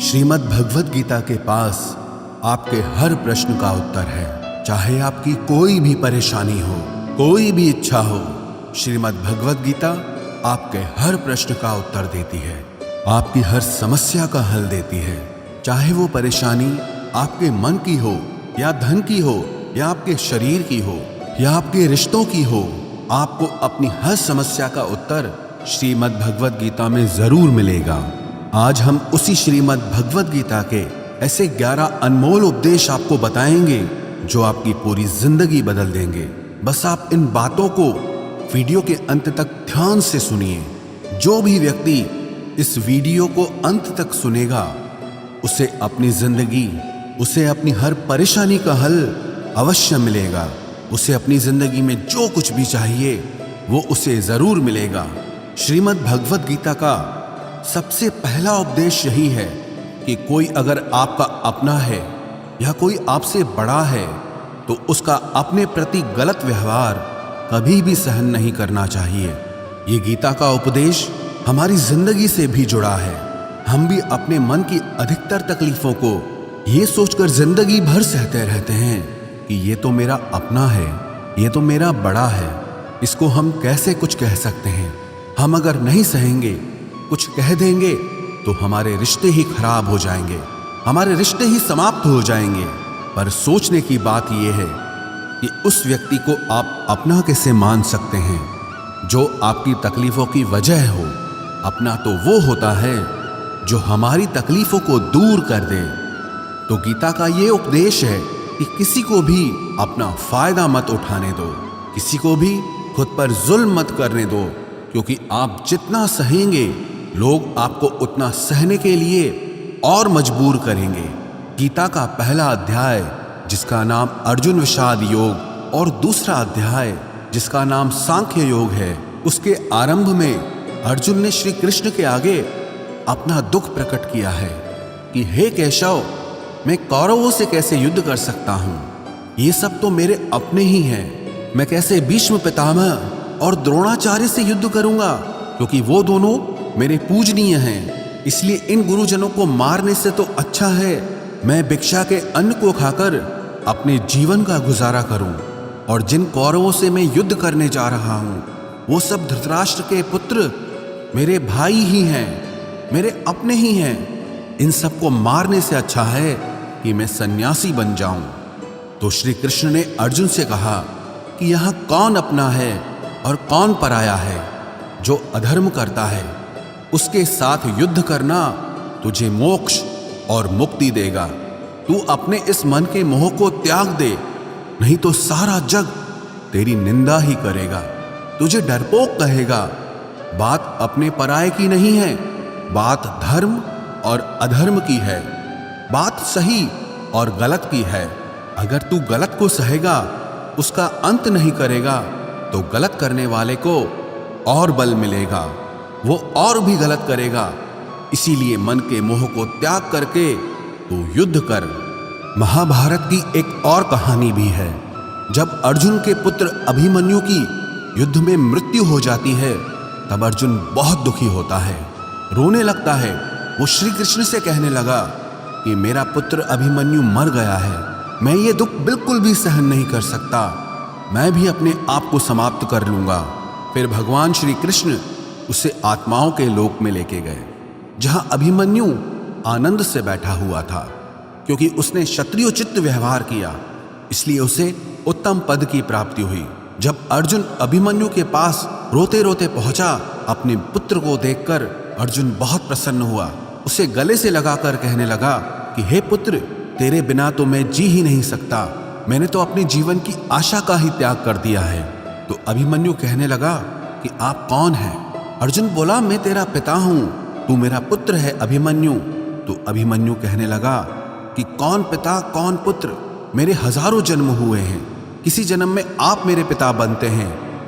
श्रीमद् भगवद गीता के पास आपके हर प्रश्न का उत्तर है। चाहे आपकी कोई भी परेशानी हो, कोई भी इच्छा हो, श्रीमद् भगवद गीता आपके हर प्रश्न का उत्तर देती है, आपकी हर समस्या का हल देती है। चाहे वो परेशानी आपके मन की हो या धन की हो या आपके शरीर की हो या आपके रिश्तों की हो, आपको अपनी हर समस्या का उत्तर श्रीमद् भगवद गीता में जरूर मिलेगा। आज हम उसी श्रीमद् भगवद गीता के ऐसे 11 अनमोल उपदेश आपको बताएंगे जो आपकी पूरी जिंदगी बदल देंगे। बस आप इन बातों को वीडियो के अंत तक ध्यान से सुनिए। जो भी व्यक्ति इस वीडियो को अंत तक सुनेगा उसे अपनी जिंदगी, उसे अपनी हर परेशानी का हल अवश्य मिलेगा। उसे अपनी जिंदगी में जो कुछ भी चाहिए वो उसे जरूर मिलेगा। श्रीमद् भगवद गीता का सबसे पहला उपदेश यही है कि कोई अगर आपका अपना है या कोई आपसे बड़ा है तो उसका अपने प्रति गलत व्यवहार कभी भी सहन नहीं करना चाहिए। ये गीता का उपदेश हमारी जिंदगी से भी जुड़ा है। हम भी अपने मन की अधिकतर तकलीफों को ये सोचकर जिंदगी भर सहते रहते हैं कि ये तो मेरा अपना है, ये तो मेरा बड़ा है, इसको हम कैसे कुछ कह सकते हैं। हम अगर नहीं सहेंगे, कुछ कह देंगे तो हमारे रिश्ते ही खराब हो जाएंगे, हमारे रिश्ते ही समाप्त हो जाएंगे। पर सोचने की बात यह है कि उस व्यक्ति को आप अपना कैसे मान सकते हैं जो आपकी तकलीफों की वजह हो। अपना तो वो होता है जो हमारी तकलीफों को दूर कर दे। तो गीता का ये उपदेश है कि किसी को भी अपना फायदा मत उठाने दो, किसी को भी खुद पर जुल्म मत करने दो, क्योंकि आप जितना सहेंगे लोग आपको उतना सहने के लिए और मजबूर करेंगे। गीता का पहला अध्याय जिसका नाम अर्जुन विषाद योग और दूसरा अध्याय जिसका नाम सांख्य योग है, उसके आरंभ में अर्जुन ने श्री कृष्ण के आगे अपना दुख प्रकट किया है कि हे केशव, मैं कौरवों से कैसे युद्ध कर सकता हूं? ये सब तो मेरे अपने ही हैं। मैं कैसे भीष्म पितामह और द्रोणाचार्य से युद्ध करूंगा, क्योंकि वो दोनों मेरे पूजनीय हैं। इसलिए इन गुरुजनों को मारने से तो अच्छा है मैं भिक्षा के अन्न को खाकर अपने जीवन का गुजारा करूं। और जिन कौरवों से मैं युद्ध करने जा रहा हूं वो सब धृतराष्ट्र के पुत्र मेरे भाई ही हैं, मेरे अपने ही हैं। इन सबको मारने से अच्छा है कि मैं सन्यासी बन जाऊं। तो श्री कृष्ण ने अर्जुन से कहा कि यहां कौन अपना है और कौन पराया है। जो अधर्म करता है उसके साथ युद्ध करना तुझे मोक्ष और मुक्ति देगा। तू अपने इस मन के मोह को त्याग दे, नहीं तो सारा जग तेरी निंदा ही करेगा, तुझे डरपोक कहेगा। बात अपने पराये की नहीं है, बात धर्म और अधर्म की है, बात सही और गलत की है। अगर तू गलत को सहेगा, उसका अंत नहीं करेगा, तो गलत करने वाले को और बल मिलेगा, वो और भी गलत करेगा। इसीलिए मन के मोह को त्याग करके तू युद्ध कर। महाभारत की एक और कहानी भी है। जब अर्जुन के पुत्र अभिमन्यु की युद्ध में मृत्यु हो जाती है तब अर्जुन बहुत दुखी होता है, रोने लगता है। वो श्री कृष्ण से कहने लगा कि मेरा पुत्र अभिमन्यु मर गया है, मैं ये दुख बिल्कुल भी सहन नहीं कर सकता, मैं भी अपने आप को समाप्त कर लूंगा। फिर भगवान श्री कृष्ण उसे आत्माओं के लोक में लेके गए, जहां अभिमन्यु आनंद से बैठा हुआ था, क्योंकि उसने क्षत्रियोचित व्यवहार किया, इसलिए उसे उत्तम पद की प्राप्ति हुई। जब अर्जुन अभिमन्यु के पास रोते रोते पहुंचा, अपने पुत्र को देखकर अर्जुन बहुत प्रसन्न हुआ। उसे गले से लगाकर कहने लगा कि हे पुत्र, तेरे बिना तो मैं जी ही नहीं सकता, मैंने तो अपने जीवन की आशा का ही त्याग कर दिया है। तो अभिमन्यु कहने लगा कि आप कौन हैं? अर्जुन बोला, मैं तेरा पिता हूं, तू मेरा पुत्र है अभिमन्यु। तो अभिमन्यु कहने लगा कि कौन पिता कौन पुत्र, मेरे हजारों जन्म हुए हैं, किसी जन्म में आप मेरे पिता बनते हैं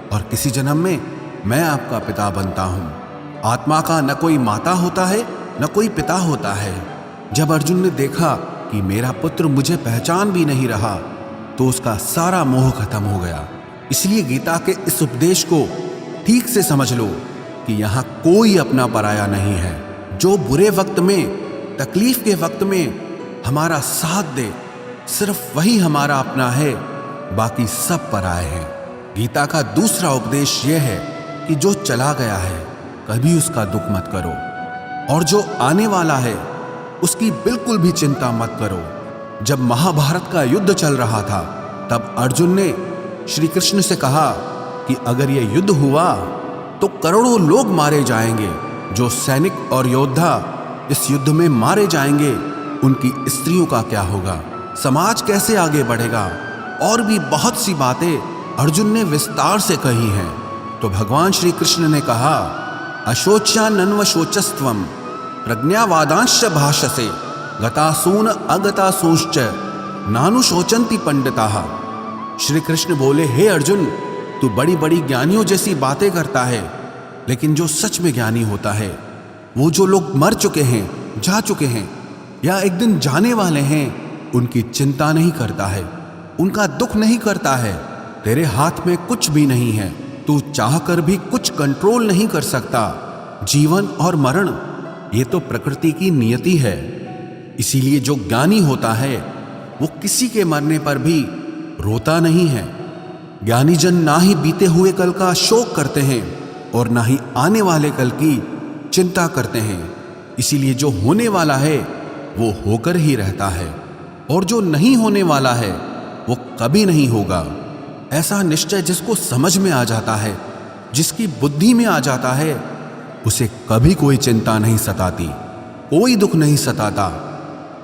और किसी जन्म में मैं आपका पिता बनता हूं। आत्मा का न कोई माता होता है न कोई पिता होता है। जब अर्जुन ने देखा कि मेरा पुत्र मुझे पहचान भी नहीं रहा तो उसका सारा मोह खत्म हो गया। इसलिए गीता के इस उपदेश को ठीक से समझ लो कि यहाँ कोई अपना पराया नहीं है। जो बुरे वक्त में तकलीफ के वक्त में हमारा साथ दे, सिर्फ वही हमारा अपना है, बाकी सब पराए हैं। गीता का दूसरा उपदेश यह है कि जो चला गया है कभी उसका दुख मत करो, और जो आने वाला है उसकी बिल्कुल भी चिंता मत करो। जब महाभारत का युद्ध चल रहा था तब अर्जुन ने श्री कृष्ण से कहा कि अगर यह युद्ध हुआ तो करोड़ों लोग मारे जाएंगे। जो सैनिक और योद्धा इस युद्ध में मारे जाएंगे उनकी स्त्रियों का क्या होगा, समाज कैसे आगे बढ़ेगा। और भी बहुत सी बातें अर्जुन ने विस्तार से कही हैं। तो भगवान श्री कृष्ण ने कहा, अशोच्यानन्वशोचस्त्वं प्रज्ञावादांश्च भाषसे गतासून अगतासूंश्च नानुशोचन्ति पंडिताः। श्री कृष्ण बोले, हे अर्जुन, तू बड़ी बड़ी ज्ञानियों जैसी बातें करता है, लेकिन जो सच में ज्ञानी होता है, वो जो लोग मर चुके हैं, जा चुके हैं या एक दिन जाने वाले हैं, उनकी चिंता नहीं करता है, उनका दुख नहीं करता है। तेरे हाथ में कुछ भी नहीं है, तू चाहकर भी कुछ कंट्रोल नहीं कर सकता। जीवन और मरण ये तो प्रकृति की नियति है। इसीलिए जो ज्ञानी होता है वो किसी के मरने पर भी रोता नहीं है। ज्ञानी जन ना ही बीते हुए कल का शोक करते हैं और ना ही आने वाले कल की चिंता करते हैं। इसीलिए जो होने वाला है वो होकर ही रहता है, और जो नहीं होने वाला है वो कभी नहीं होगा। ऐसा निश्चय जिसको समझ में आ जाता है, जिसकी बुद्धि में आ जाता है, उसे कभी कोई चिंता नहीं सताती, कोई दुख नहीं सताता।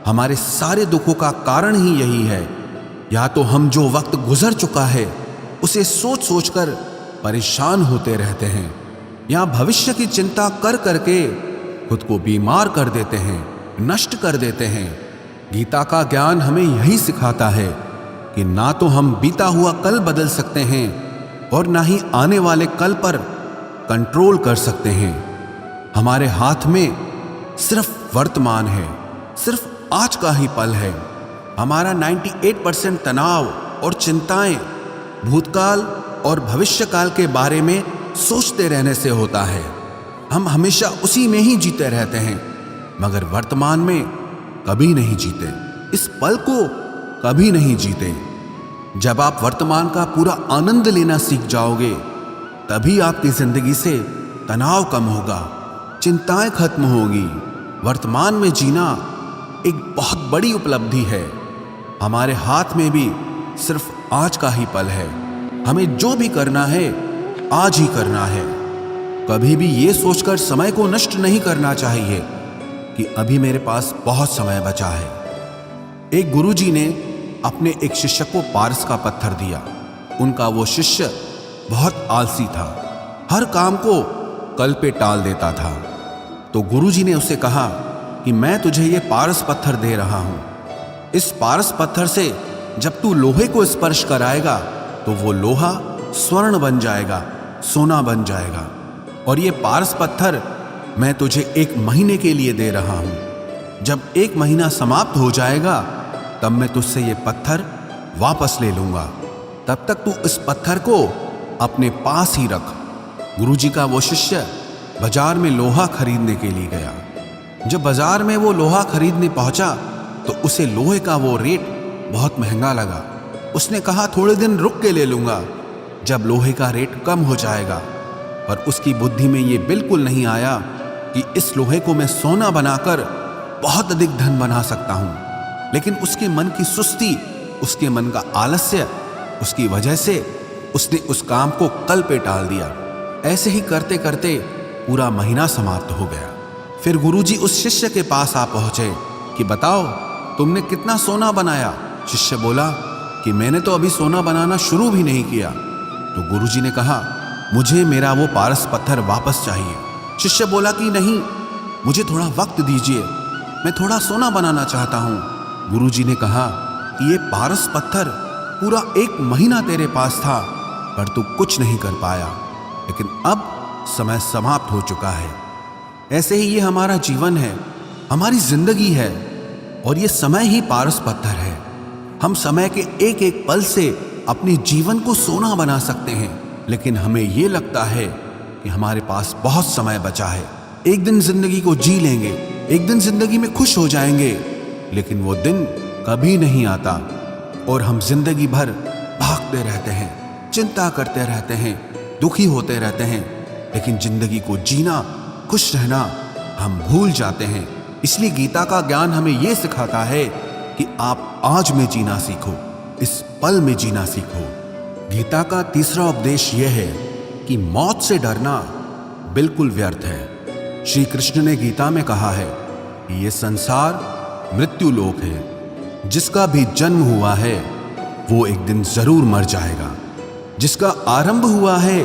हमारे सारे दुखों का कारण ही यही है। या तो हम जो वक्त गुजर चुका है उसे सोच सोचकर परेशान होते रहते हैं, या भविष्य की चिंता कर करके खुद को बीमार कर देते हैं, नष्ट कर देते हैं। गीता का ज्ञान हमें यही सिखाता है कि ना तो हम बीता हुआ कल बदल सकते हैं और ना ही आने वाले कल पर कंट्रोल कर सकते हैं। हमारे हाथ में सिर्फ वर्तमान है, सिर्फ आज का ही पल है। हमारा 98% तनाव और चिंताएं भूतकाल और भविष्यकाल के बारे में सोचते रहने से होता है। हम हमेशा उसी में ही जीते रहते हैं, मगर वर्तमान में कभी नहीं जीते, इस पल को कभी नहीं जीते। जब आप वर्तमान का पूरा आनंद लेना सीख जाओगे, तभी आपकी जिंदगी से तनाव कम होगा, चिंताएं खत्म होगी। वर्तमान में जीना एक बहुत बड़ी उपलब्धि है। हमारे हाथ में भी सिर्फ आज का ही पल है। हमें जो भी करना है आज ही करना है। कभी भी ये सोचकर समय को नष्ट नहीं करना चाहिए कि अभी मेरे पास बहुत समय बचा है। एक गुरुजी ने अपने एक शिष्य को पारस का पत्थर दिया। उनका वो शिष्य बहुत आलसी था, हर काम को कल पे टाल देता था। तो गुरुजी ने उसे कहा कि मैं तुझे ये पारस पत्थर दे रहा हूं। इस पारस पत्थर से जब तू लोहे को स्पर्श कराएगा तो वो लोहा स्वर्ण बन जाएगा, सोना बन जाएगा। और ये पारस पत्थर मैं तुझे 1 महीने के लिए दे रहा हूं। जब 1 महीना समाप्त हो जाएगा तब मैं तुझसे ये पत्थर वापस ले लूंगा। तब तक तू इस पत्थर को अपने पास ही रख। गुरुजी का वो शिष्य बाजार में लोहा खरीदने के लिए गया। जब बाजार में वो लोहा खरीदने पहुंचा तो उसे लोहे का वो रेट बहुत महंगा लगा। उसने कहा थोड़े दिन रुक के ले लूंगा, जब लोहे का रेट कम हो जाएगा। पर उसकी बुद्धि में ये बिल्कुल नहीं आया कि इस लोहे को मैं सोना बनाकर बहुत अधिक धन बना सकता हूं। लेकिन उसके मन की सुस्ती, उसके मन का आलस्य, उसकी वजह से उसने उस काम को कल पे टाल दिया। ऐसे ही करते करते पूरा महीना समाप्त हो गया। फिर गुरुजी उस शिष्य के पास आ पहुंचे कि बताओ तुमने कितना सोना बनाया। शिष्य बोला कि मैंने तो अभी सोना बनाना शुरू भी नहीं किया। तो गुरुजी ने कहा मुझे मेरा वो पारस पत्थर वापस चाहिए। शिष्य बोला कि नहीं, मुझे थोड़ा वक्त दीजिए, मैं थोड़ा सोना बनाना चाहता हूँ। गुरुजी ने कहा कि ये पारस पत्थर पूरा 1 महीना तेरे पास था, पर तू कुछ नहीं कर पाया, लेकिन अब समय समाप्त हो चुका है। ऐसे ही ये हमारा जीवन है, हमारी जिंदगी है, और ये समय ही पारस पत्थर है। हम समय के एक एक पल से अपने जीवन को सोना बना सकते हैं, लेकिन हमें ये लगता है कि हमारे पास बहुत समय बचा है, एक दिन जिंदगी को जी लेंगे, एक दिन जिंदगी में खुश हो जाएंगे, लेकिन वो दिन कभी नहीं आता और हम जिंदगी भर भागते रहते हैं, चिंता करते रहते हैं, दुखी होते रहते हैं, लेकिन जिंदगी को जीना, खुश रहना हम भूल जाते हैं। इसलिए गीता का ज्ञान हमें यह सिखाता है कि आप आज में जीना सीखो, इस पल में जीना सीखो। गीता का तीसरा उपदेश यह है कि मौत से डरना बिल्कुल व्यर्थ है। श्री कृष्ण ने गीता में कहा है कि यह संसार मृत्यु लोक है। जिसका भी जन्म हुआ है वो एक दिन जरूर मर जाएगा। जिसका आरंभ हुआ है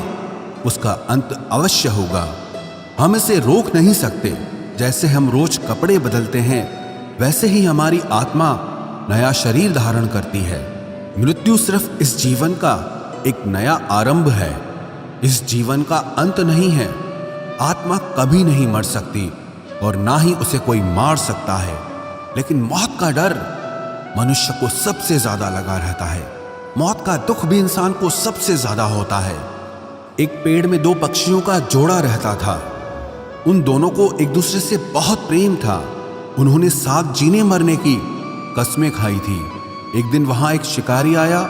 उसका अंत अवश्य होगा। हम इसे रोक नहीं सकते। जैसे हम रोज कपड़े बदलते हैं, वैसे ही हमारी आत्मा नया शरीर धारण करती है। मृत्यु सिर्फ इस जीवन का एक नया आरंभ है, इस जीवन का अंत नहीं है। आत्मा कभी नहीं मर सकती और ना ही उसे कोई मार सकता है, लेकिन मौत का डर मनुष्य को सबसे ज्यादा लगा रहता है। मौत का दुख भी इंसान को सबसे ज्यादा होता है। एक पेड़ में दो पक्षियों का जोड़ा रहता था। उन दोनों को एक दूसरे से बहुत प्रेम था। उन्होंने साथ जीने मरने की कस्में खाई थी। एक दिन वहां एक शिकारी आया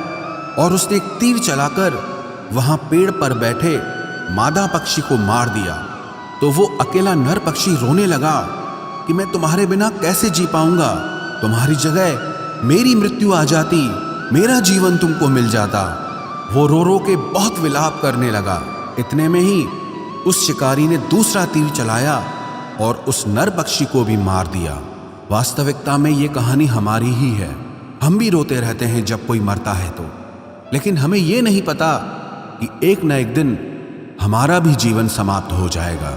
और उसने एक तीर चलाकर वहां पेड़ पर बैठे मादा पक्षी को मार दिया। तो वो अकेला नर पक्षी रोने लगा कि मैं तुम्हारे बिना कैसे जी पाऊंगा। तुम्हारी जगह मेरी मृत्यु आ जाती, मेरा जीवन तुमको मिल जाता। वो रो रो के बहुत विलाप करने लगा। इतने में ही उस शिकारी ने दूसरा तीर चलाया और उस नर पक्षी को भी मार दिया। वास्तविकता में ये कहानी हमारी ही है। हम भी रोते रहते हैं जब कोई मरता है तो, लेकिन हमें ये नहीं पता कि एक न एक दिन हमारा भी जीवन समाप्त हो जाएगा।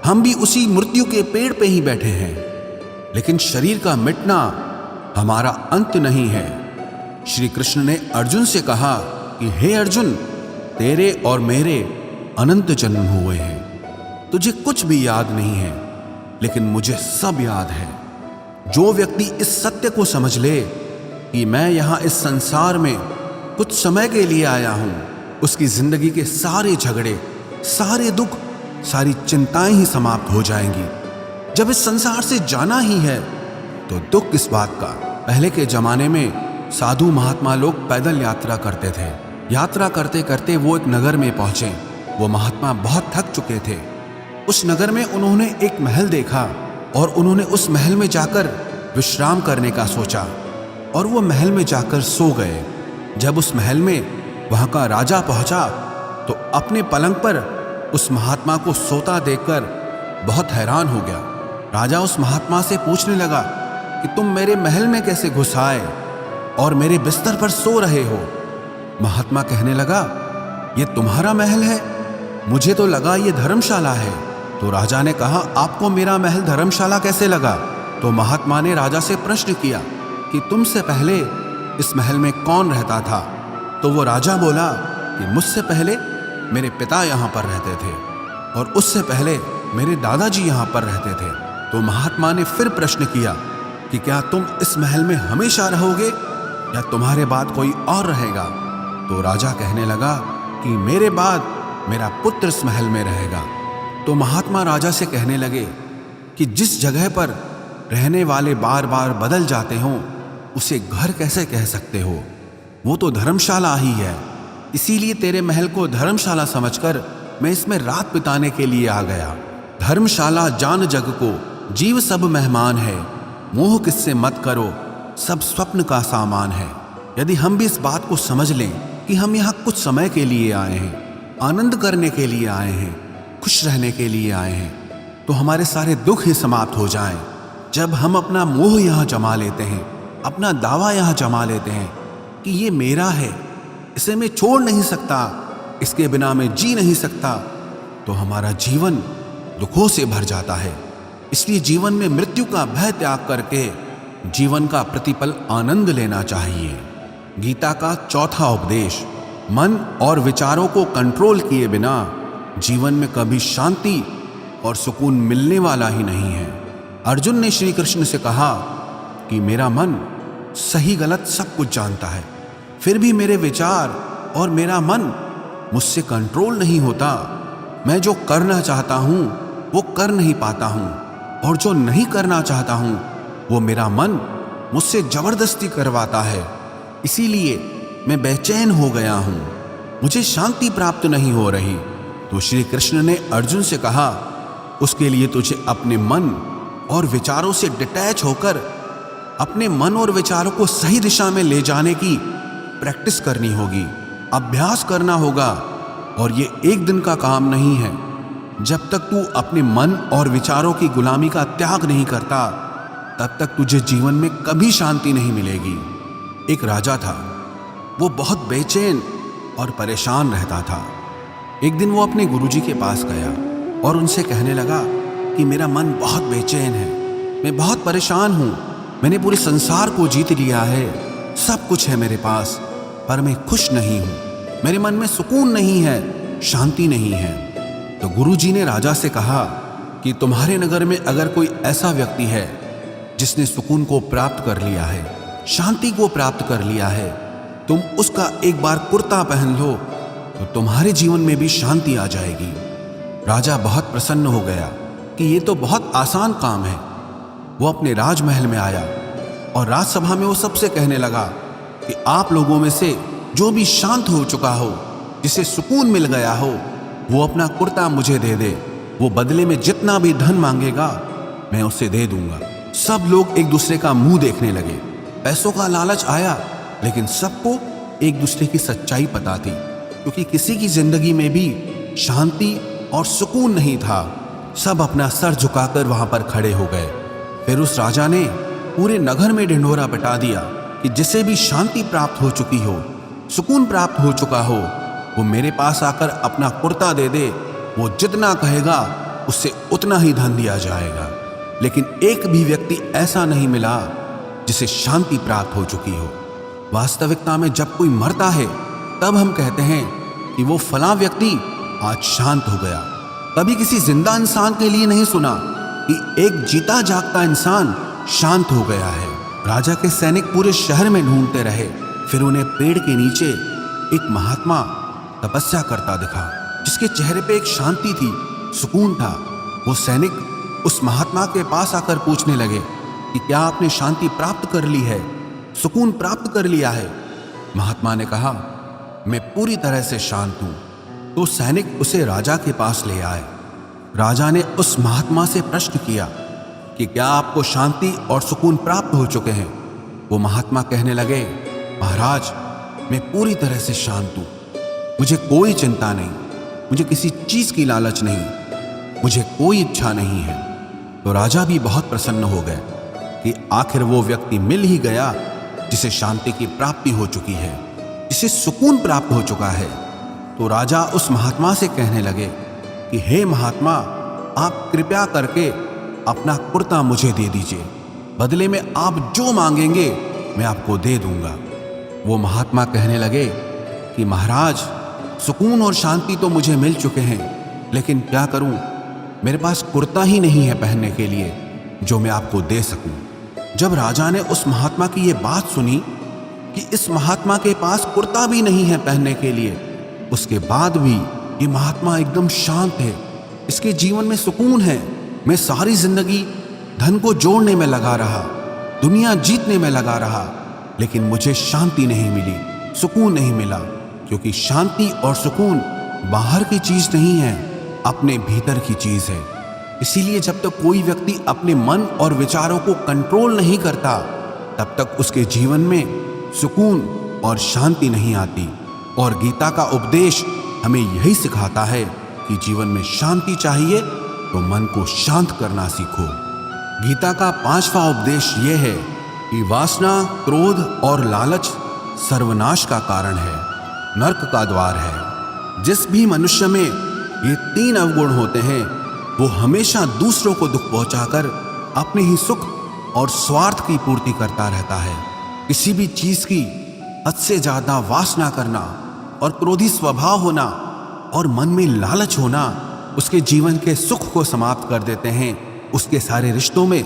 हम भी उसी मृत्यु के पेड़ पे ही बैठे हैं, लेकिन शरीर का मिटना हमारा अंत नहीं है। श्री कृष्ण ने अर्जुन से कहा कि हे अर्जुन, तेरे और मेरे अनंत जन्म हुए हैं। तुझे कुछ भी याद नहीं है, लेकिन मुझे सब याद है। जो व्यक्ति इस सत्य को समझ ले कि मैं यहां इस संसार में कुछ समय के लिए आया हूं, उसकी जिंदगी के सारे झगड़े, सारे दुख, सारी चिंताएं ही समाप्त हो जाएंगी। जब इस संसार से जाना ही है तो दुख किस बात का। पहले के जमाने में साधु महात्मा लोग पैदल यात्रा करते थे। यात्रा करते करते वो एक नगर में पहुंचे। वो महात्मा बहुत थक चुके थे। उस नगर में उन्होंने एक महल देखा और उन्होंने उस महल में जाकर विश्राम करने का सोचा और वो महल में जाकर सो गए। जब उस महल में वहां का राजा पहुंचा तो अपने पलंग पर उस महात्मा को सोता देखकर बहुत हैरान हो गया। राजा उस महात्मा से पूछने लगा कि तुम मेरे महल में कैसे घुस आए और मेरे बिस्तर पर सो रहे हो। महात्मा कहने लगा, ये तुम्हारा महल है? मुझे तो लगा ये धर्मशाला है। तो राजा ने कहा, आपको मेरा महल धर्मशाला कैसे लगा? तो महात्मा ने राजा से प्रश्न किया कि तुमसे पहले इस महल में कौन रहता था? तो वो राजा बोला कि मुझसे पहले मेरे पिता यहाँ पर रहते थे और उससे पहले मेरे दादाजी यहाँ पर रहते थे। तो महात्मा ने फिर प्रश्न किया कि क्या तुम इस महल में हमेशा रहोगे या तुम्हारे बाद कोई और रहेगा? तो राजा कहने लगा कि मेरे बाद मेरा पुत्र इस महल में रहेगा। तो महात्मा राजा से कहने लगे कि जिस जगह पर रहने वाले बार बार बदल जाते हों उसे घर कैसे कह सकते हो? वो तो धर्मशाला ही है। इसीलिए तेरे महल को धर्मशाला समझकर मैं इसमें रात बिताने के लिए आ गया। धर्मशाला जान जग को, जीव सब मेहमान है। मोह किससे मत करो, सब स्वप्न का सामान है। यदि हम भी इस बात को समझ लें कि हम यहाँ कुछ समय के लिए आए हैं, आनंद करने के लिए आए हैं, खुश रहने के लिए आए हैं, तो हमारे सारे दुख ही समाप्त हो जाएं। जब हम अपना मोह यहाँ जमा लेते हैं, अपना दावा यहाँ जमा लेते हैं कि ये मेरा है, इसे मैं छोड़ नहीं सकता, इसके बिना मैं जी नहीं सकता, तो हमारा जीवन दुखों से भर जाता है। इसलिए जीवन में मृत्यु का भय त्याग करके जीवन का प्रतिपल आनंद लेना चाहिए। गीता का चौथा उपदेश, मन और विचारों को कंट्रोल किए बिना जीवन में कभी शांति और सुकून मिलने वाला ही नहीं है। अर्जुन ने श्री कृष्ण से कहा कि मेरा मन सही गलत सब कुछ जानता है, फिर भी मेरे विचार और मेरा मन मुझसे कंट्रोल नहीं होता। मैं जो करना चाहता हूं वो कर नहीं पाता हूं। और जो नहीं करना चाहता हूं वो मेरा मन मुझसे जबरदस्ती करवाता है। इसीलिए मैं बेचैन हो गया हूं, मुझे शांति प्राप्त नहीं हो रही। तो श्री कृष्ण ने अर्जुन से कहा, उसके लिए तुझे अपने मन और विचारों से डिटैच होकर अपने मन और विचारों को सही दिशा में ले जाने की प्रैक्टिस करनी होगी, अभ्यास करना होगा। और ये एक दिन का काम नहीं है। जब तक तू अपने मन और विचारों की गुलामी का त्याग नहीं करता, तब तक तुझे जीवन में कभी शांति नहीं मिलेगी। एक राजा था, वो बहुत बेचैन और परेशान रहता था। एक दिन वो अपने गुरुजी के पास गया और उनसे कहने लगा कि मेरा मन बहुत बेचैन है, मैं बहुत परेशान हूँ, मैंने पूरे संसार को जीत लिया है, सब कुछ है मेरे पास, पर मैं खुश नहीं हूँ, मेरे मन में सुकून नहीं है, शांति नहीं है। तो गुरुजी ने राजा से कहा कि तुम्हारे नगर में अगर कोई ऐसा व्यक्ति है जिसने सुकून को प्राप्त कर लिया है, शांति को प्राप्त कर लिया है, तुम उसका एक बार कुर्ता पहन लो तो तुम्हारे जीवन में भी शांति आ जाएगी। राजा बहुत प्रसन्न हो गया कि ये तो बहुत आसान काम है। वो अपने राजमहल में आया और राजसभा में वो सबसे कहने लगा कि आप लोगों में से जो भी शांत हो चुका हो, जिसे सुकून मिल गया हो, वो अपना कुर्ता मुझे दे दे। वो बदले में जितना भी धन मांगेगा मैं उसे दे दूंगा। सब लोग एक दूसरे का मुंह देखने लगे। पैसों का लालच आया, लेकिन सबको एक दूसरे की सच्चाई पता थी, क्योंकि किसी की जिंदगी में भी शांति और सुकून नहीं था। सब अपना सर झुकाकर वहां पर खड़े हो गए। फिर उस राजा ने पूरे नगर में ढिंढोरा पिटा दिया कि जिसे भी शांति प्राप्त हो चुकी हो, सुकून प्राप्त हो चुका हो, वो मेरे पास आकर अपना कुर्ता दे दे। वो जितना कहेगा उससे उतना ही धन दिया जाएगा। लेकिन एक भी व्यक्ति ऐसा नहीं मिला जिसे शांति प्राप्त हो चुकी हो। वास्तविकता में जब कोई मरता है तब हम कहते हैं कि वो फलां व्यक्ति आज शांत हो गया। कभी किसी जिंदा इंसान के लिए नहीं सुना कि एक जीता जागता इंसान शांत हो गया है। राजा के सैनिक पूरे शहर में ढूंढते रहे, फिर उन्हें पेड़ के नीचे एक महात्मा तपस्या करता दिखा, जिसके चेहरे पे एक शांति थी, सुकून था। वो सैनिक उस महात्मा के पास आकर पूछने लगे कि क्या आपने शांति प्राप्त कर ली है, सुकून प्राप्त कर लिया है? महात्मा ने कहा, मैं पूरी तरह से शांत हूं। तो सैनिक उसे राजा के पास ले आए। राजा ने उस महात्मा से प्रश्न किया कि क्या आपको शांति और सुकून प्राप्त हो चुके हैं? वो महात्मा कहने लगे, महाराज, मैं पूरी तरह से शांत हूं, मुझे कोई चिंता नहीं, मुझे किसी चीज की लालच नहीं, मुझे कोई इच्छा नहीं है। तो राजा भी बहुत प्रसन्न हो गए कि आखिर वो व्यक्ति मिल ही गया जिसे शांति की प्राप्ति हो चुकी है, जिसे सुकून प्राप्त हो चुका है। तो राजा उस महात्मा से कहने लगे कि हे महात्मा, आप कृपया करके अपना कुर्ता मुझे दे दीजिए, बदले में आप जो मांगेंगे मैं आपको दे दूंगा। वो महात्मा कहने लगे कि महाराज, सुकून और शांति तो मुझे मिल चुके हैं, लेकिन क्या करूं, मेरे पास कुर्ता ही नहीं है पहनने के लिए जो मैं आपको दे सकूं। जब राजा ने उस महात्मा की ये बात सुनी कि इस महात्मा के पास कुर्ता भी नहीं है पहनने के लिए, उसके बाद भी ये महात्मा एकदम शांत है, इसके जीवन में सुकून है, मैं सारी जिंदगी धन को जोड़ने में लगा रहा, दुनिया जीतने में लगा रहा, लेकिन मुझे शांति नहीं मिली, सुकून नहीं मिला। क्योंकि शांति और सुकून बाहर की चीज नहीं है, अपने भीतर की चीज है। इसीलिए जब तक कोई व्यक्ति अपने मन और विचारों को कंट्रोल नहीं करता, तब तक उसके जीवन में सुकून और शांति नहीं आती। और गीता का उपदेश हमें यही सिखाता है कि जीवन में शांति चाहिए तो मन को शांत करना सीखो। गीता का 5वां उपदेश यह है कि वासना, क्रोध और लालच सर्वनाश का कारण है, नरक का द्वार है। जिस भी मनुष्य में ये 3 अवगुण होते हैं, वो हमेशा दूसरों को दुख पहुंचाकर अपने ही सुख और स्वार्थ की पूर्ति करता रहता है। किसी भी चीज की हद से ज्यादा वासना करना और क्रोधी स्वभाव होना और मन में लालच होना उसके जीवन के सुख को समाप्त कर देते हैं, उसके सारे रिश्तों में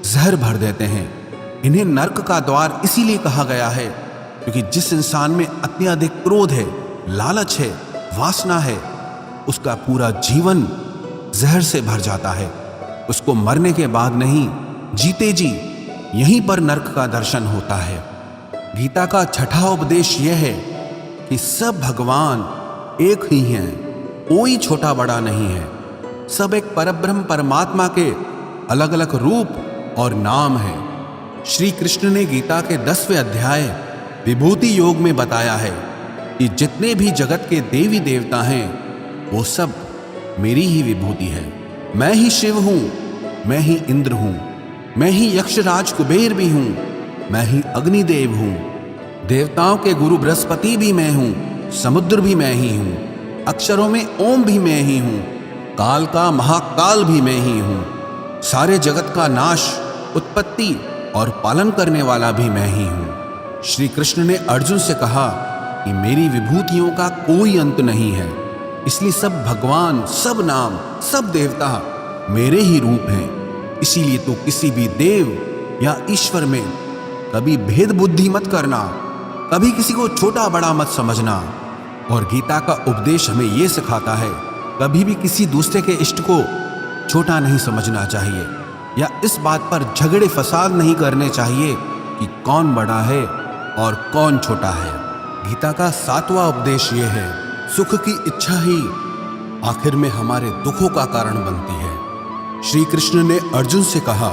जहर भर देते हैं। इन्हें नरक का द्वार इसीलिए कहा गया है क्योंकि जिस इंसान में अत्यधिक क्रोध है, लालच है, वासना है, उसका पूरा जीवन जहर से भर जाता है, उसको मरने के बाद नहीं, जीते जी यहीं पर नरक का दर्शन होता है। गीता का छठा उपदेश यह है कि सब भगवान एक ही हैं, कोई छोटा बड़ा नहीं है। सब एक परब्रह्म परमात्मा के अलग अलग रूप और नाम हैं। श्री कृष्ण ने गीता के 10वें अध्याय विभूति योग में बताया है कि जितने भी जगत के देवी देवता हैं वो सब मेरी ही विभूति है। मैं ही शिव हूं, मैं ही इंद्र हूं, मैं ही यक्षराज कुबेर भी हूं, मैं ही अग्निदेव हूं, देवताओं के गुरु बृहस्पति भी मैं हूं, समुद्र भी मैं ही हूं, अक्षरों में ओम भी मैं ही हूं, काल का महाकाल भी मैं ही हूं, सारे जगत का नाश, उत्पत्ति और पालन करने वाला भी मैं ही हूं। श्री कृष्ण ने अर्जुन से कहा कि मेरी विभूतियों का कोई अंत नहीं है, इसलिए सब भगवान, सब नाम, सब देवता मेरे ही रूप हैं। इसीलिए तो किसी भी देव या ईश्वर में कभी भेद बुद्धि मत करना, कभी किसी को छोटा बड़ा मत समझना। और गीता का उपदेश हमें यह सिखाता है कभी भी किसी दूसरे के इष्ट को छोटा नहीं समझना चाहिए, या इस बात पर झगड़े फसाद नहीं करने चाहिए कि कौन बड़ा है और कौन छोटा है। गीता का 7वां उपदेश यह है, सुख की इच्छा ही आखिर में हमारे दुखों का कारण बनती है। श्री कृष्ण ने अर्जुन से कहा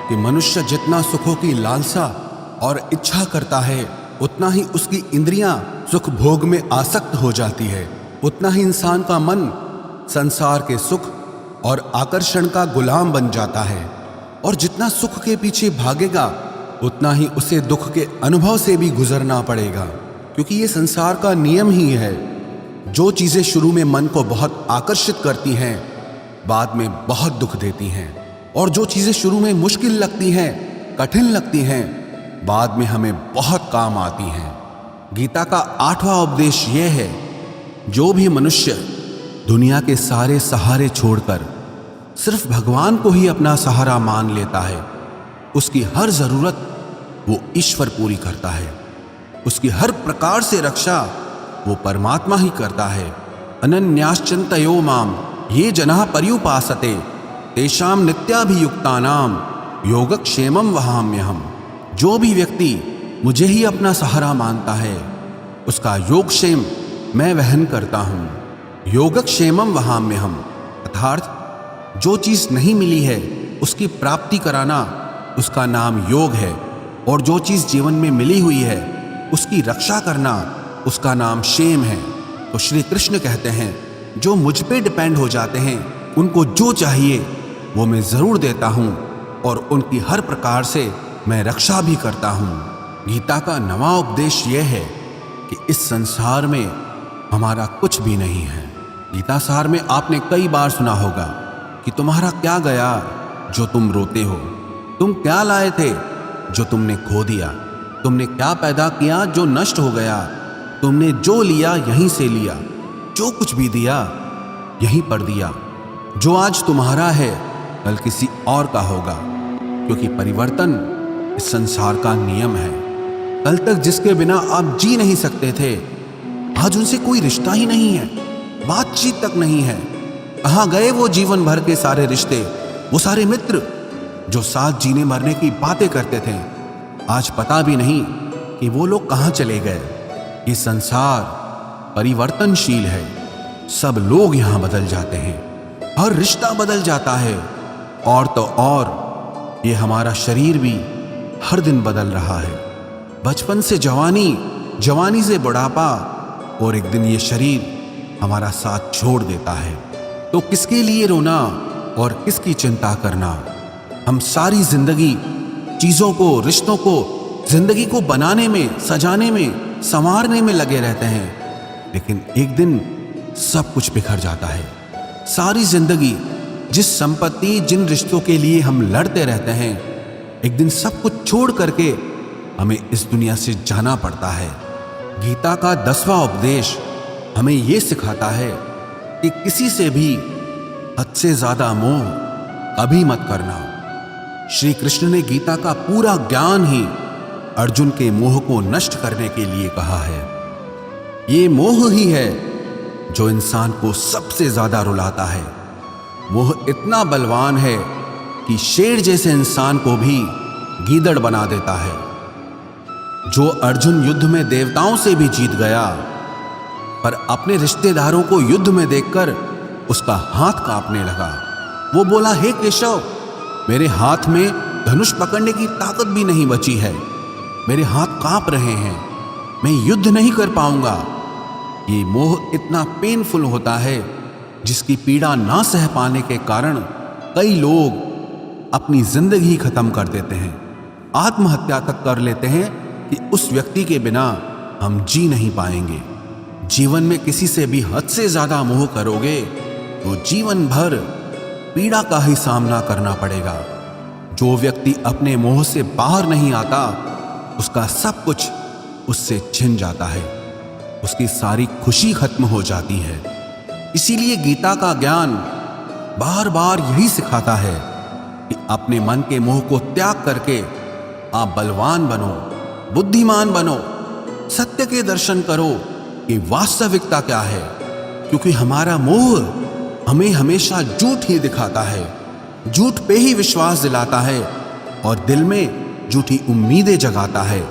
कि मनुष्य जितना सुखों की लालसा और इच्छा करता है उतना ही उसकी इंद्रियां सुख भोग में आसक्त हो जाती है, उतना ही इंसान का मन संसार के सुख और आकर्षण का गुलाम बन जाता है। और जितना सुख के पीछे भागेगा उतना ही उसे दुख के अनुभव से भी गुजरना पड़ेगा, क्योंकि ये संसार का नियम ही है। जो चीजें शुरू में मन को बहुत आकर्षित करती हैं बाद में बहुत दुख देती हैं, और जो चीजें शुरू में मुश्किल लगती हैं, कठिन लगती हैं, बाद में हमें बहुत काम आती हैं। गीता का 8वां उपदेश यह है, जो भी मनुष्य दुनिया के सारे सहारे छोड़कर सिर्फ भगवान को ही अपना सहारा मान लेता है, उसकी हर जरूरत वो ईश्वर पूरी करता है, उसकी हर प्रकार से रक्षा वो परमात्मा ही करता है। अनन्याश्चिन्तयो माम ये जनाः पर्युपासते तेषां नित्याभियुक्तानां योगक्षेमं वहाम्यहम्। जो भी व्यक्ति मुझे ही अपना सहारा मानता है उसका योगक्षेम मैं वहन करता हूँ। योगक्षेमं वहाम्यहम् अर्थात जो चीज नहीं मिली है उसकी प्राप्ति कराना उसका नाम योग है, और जो चीज जीवन में मिली हुई है उसकी रक्षा करना उसका नाम क्षेम है। तो श्री कृष्ण कहते हैं, जो मुझ पे डिपेंड हो जाते हैं उनको जो चाहिए वो मैं जरूर देता हूँ, और उनकी हर प्रकार से मैं रक्षा भी करता हूँ। गीता का 9वां उपदेश यह है कि इस संसार में हमारा कुछ भी नहीं है। गीता सार में आपने कई बार सुना होगा कि तुम्हारा क्या गया जो तुम रोते हो, तुम क्या लाए थे जो तुमने खो दिया, तुमने क्या पैदा किया जो नष्ट हो गया, तुमने जो लिया यहीं से लिया, जो कुछ भी दिया यहीं पर दिया। जो आज तुम्हारा है कल किसी और का होगा, क्योंकि परिवर्तन इस संसार का नियम है। कल तक जिसके बिना आप जी नहीं सकते थे आज उनसे कोई रिश्ता ही नहीं है, बातचीत तक नहीं है। कहाँ गए वो जीवन भर के सारे रिश्ते, वो सारे मित्र जो साथ जीने मरने की बातें करते थे, आज पता भी नहीं कि वो लोग कहाँ चले गए। ये संसार परिवर्तनशील है, सब लोग यहाँ बदल जाते हैं, हर रिश्ता बदल जाता है, और तो और ये हमारा शरीर भी हर दिन बदल रहा है। बचपन से जवानी, जवानी से बुढ़ापा, और एक दिन ये शरीर हमारा साथ छोड़ देता है। तो किसके लिए रोना और किसकी चिंता करना। हम सारी जिंदगी चीजों को, रिश्तों को, जिंदगी को बनाने में, सजाने में, संवारने में लगे रहते हैं, लेकिन एक दिन सब कुछ बिखर जाता है। सारी जिंदगी जिस संपत्ति, जिन रिश्तों के लिए हम लड़ते रहते हैं, एक दिन सब कुछ छोड़ करके हमें इस दुनिया से जाना पड़ता है। गीता का 10वां उपदेश हमें यह सिखाता है कि किसी से भी हद से ज्यादा मोह कभी मत करना। श्री कृष्ण ने गीता का पूरा ज्ञान ही अर्जुन के मोह को नष्ट करने के लिए कहा है। ये मोह ही है जो इंसान को सबसे ज्यादा रुलाता है। मोह इतना बलवान है कि शेर जैसे इंसान को भी गीदड़ बना देता है। जो अर्जुन युद्ध में देवताओं से भी जीत गया, पर अपने रिश्तेदारों को युद्ध में देखकर उसका हाथ कांपने लगा। वो बोला, हे केशव, मेरे हाथ में धनुष पकड़ने की ताकत भी नहीं बची है, मेरे हाथ कांप रहे हैं, मैं युद्ध नहीं कर पाऊंगा। ये मोह इतना पेनफुल होता है जिसकी पीड़ा ना सह पाने के कारण कई लोग अपनी जिंदगी खत्म कर देते हैं, आत्महत्या तक कर लेते हैं कि उस व्यक्ति के बिना हम जी नहीं पाएंगे। जीवन में किसी से भी हद से ज्यादा मोह करोगे तो जीवन भर पीड़ा का ही सामना करना पड़ेगा। जो व्यक्ति अपने मोह से बाहर नहीं आता, उसका सब कुछ उससे छिन जाता है, उसकी सारी खुशी खत्म हो जाती है। इसीलिए गीता का ज्ञान बार बार यही सिखाता है कि अपने मन के मोह को त्याग करके आप बलवान बनो, बुद्धिमान बनो, सत्य के दर्शन करो कि वास्तविकता क्या है। क्योंकि हमारा मोह हमें हमेशा झूठ ही दिखाता है, झूठ पे ही विश्वास दिलाता है और दिल में झूठी उम्मीदें जगाता है।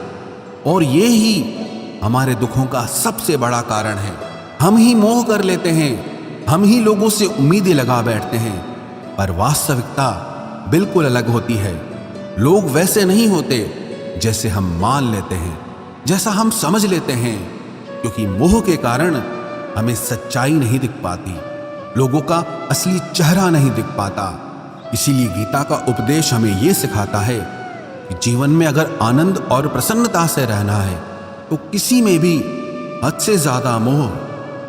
और ये ही हमारे दुखों का सबसे बड़ा कारण है। हम ही मोह कर लेते हैं, हम ही लोगों से उम्मीदें लगा बैठते हैं, पर वास्तविकता बिल्कुल अलग होती है। लोग वैसे नहीं होते जैसे हम मान लेते हैं, जैसा हम समझ लेते हैं, क्योंकि मोह के कारण हमें सच्चाई नहीं दिख पाती, लोगों का असली चेहरा नहीं दिख पाता। इसीलिए गीता का उपदेश हमें यह सिखाता है कि जीवन में अगर आनंद और प्रसन्नता से रहना है तो किसी में भी हद से ज्यादा मोह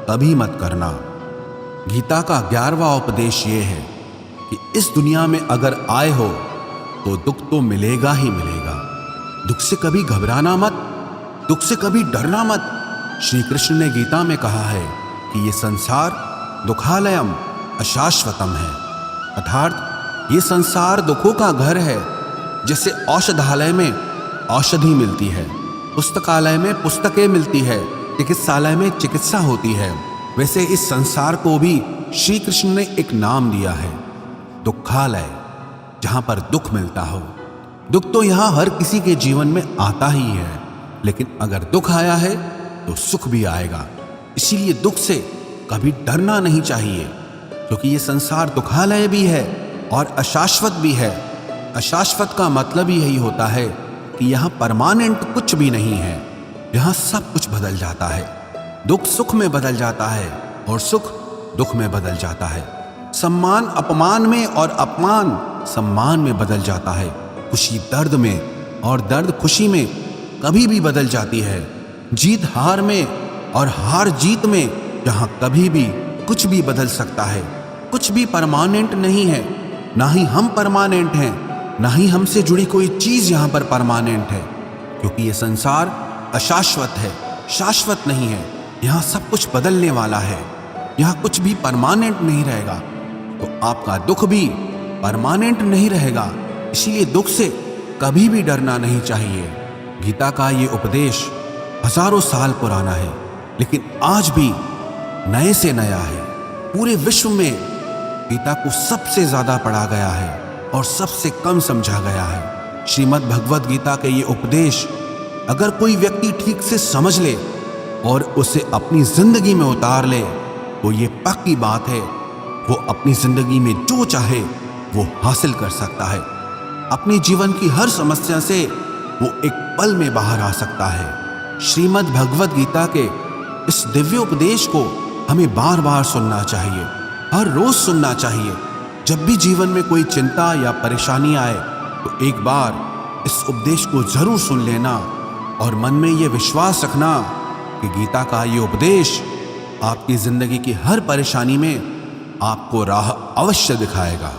कभी मत करना। गीता का 11वां उपदेश ये है कि इस दुनिया में अगर आए हो तो दुख तो मिलेगा ही मिलेगा। दुख से कभी घबराना मत, दुख से कभी डरना मत। श्री कृष्ण ने गीता में कहा है कि ये संसार दुखालयम अशाश्वतम है, अर्थात ये संसार दुखों का घर है। जैसे औषधालय में औषधि मिलती है, पुस्तकालय में पुस्तकें मिलती है, चिकित्सालय में चिकित्सा होती है, वैसे इस संसार को भी श्री कृष्ण ने एक नाम दिया है, दुखालय, जहां पर दुख मिलता हो। दुख तो यहां हर किसी के जीवन में आता ही है, लेकिन अगर दुख आया है तो सुख भी आएगा। इसीलिए दुख से कभी डरना नहीं चाहिए, क्योंकि ये संसार दुखालय भी है और अशाश्वत भी है। अशाश्वत का मतलब ही यही होता है कि यहाँ परमानेंट कुछ भी नहीं है, यहाँ सब कुछ बदल जाता है। दुख सुख में बदल जाता है और सुख दुख में बदल जाता है। सम्मान अपमान में और अपमान सम्मान में बदल जाता है। खुशी दर्द में और दर्द खुशी में कभी भी बदल जाती है। जीत हार में और हार जीत में, जहाँ कभी भी कुछ भी बदल सकता है। कुछ भी परमानेंट नहीं है, ना ही हम परमानेंट हैं, ना ही हमसे जुड़ी कोई चीज यहाँ पर परमानेंट है, क्योंकि ये संसार अशाश्वत है, शाश्वत नहीं है। यहाँ सब कुछ बदलने वाला है, यहाँ कुछ भी परमानेंट नहीं रहेगा। तो आपका दुख भी परमानेंट नहीं रहेगा, इसीलिए दुख से कभी भी डरना नहीं चाहिए। गीता का ये उपदेश हजारों साल पुराना है, लेकिन आज भी नए से नया है। पूरे विश्व में गीता को सबसे ज्यादा पढ़ा गया है और सबसे कम समझा गया है। श्रीमद् भगवद गीता के ये उपदेश अगर कोई व्यक्ति ठीक से समझ ले और उसे अपनी जिंदगी में उतार ले तो ये पक्की बात है, वो अपनी जिंदगी में जो चाहे वो हासिल कर सकता है। अपने जीवन की हर समस्या से वो एक पल में बाहर आ सकता है। श्रीमद् भगवद गीता के इस दिव्य उपदेश को हमें बार बार सुनना चाहिए, हर रोज सुनना चाहिए। जब भी जीवन में कोई चिंता या परेशानी आए तो एक बार इस उपदेश को जरूर सुन लेना और मन में ये विश्वास रखना कि गीता का ये उपदेश आपकी जिंदगी की हर परेशानी में आपको राह अवश्य दिखाएगा।